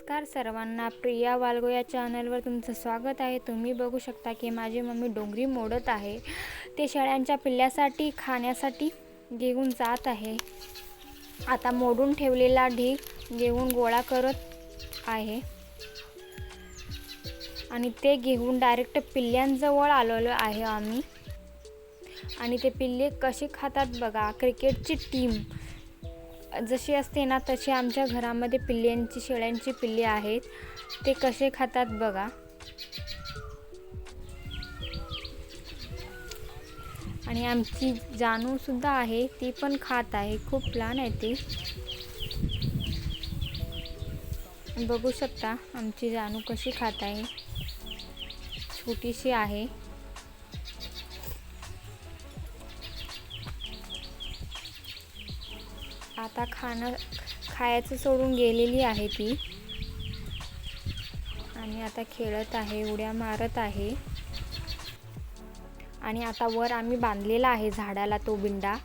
नमस्कार सर्वांना, प्रिया वालगो या चॅनलवर तुमचं स्वागत आहे। तुम्ही बघू शकता की माझी मम्मी डोंगरी मोडत आहे। ते शेळ्यांच्या पिल्ल्यासाठी खाण्यासाठी घेऊन जात आहे। आता मोडून ठेवलेला ढीग घेऊन गोळा करत आहे आणि ते घेऊन डायरेक्ट पिल्ल्यांजवळ आलेलो आहे आम्ही। आणि ते पिल्ले कसे खातात बघा। क्रिकेटची टीम जशी असते ना तशी आमच्या घरामध्ये पिल्ल्यांची शेळ्यांची पिल्ले आहेत। ते कसे खातात बघा। आणि आमची जानू सुद्धा आहे, ती पण खात आहे। खूप लहान आहे ती। बघू शकता आमची जानू कशी खात आहे, छोटीशी आहे। आता खायचं सोडून गेलेली आहे ती आणि आता खेळत आहे, उड्या मारत आहे। आणि आता वर आम्ही बांधलेला आहे झाडाला तो बिंडा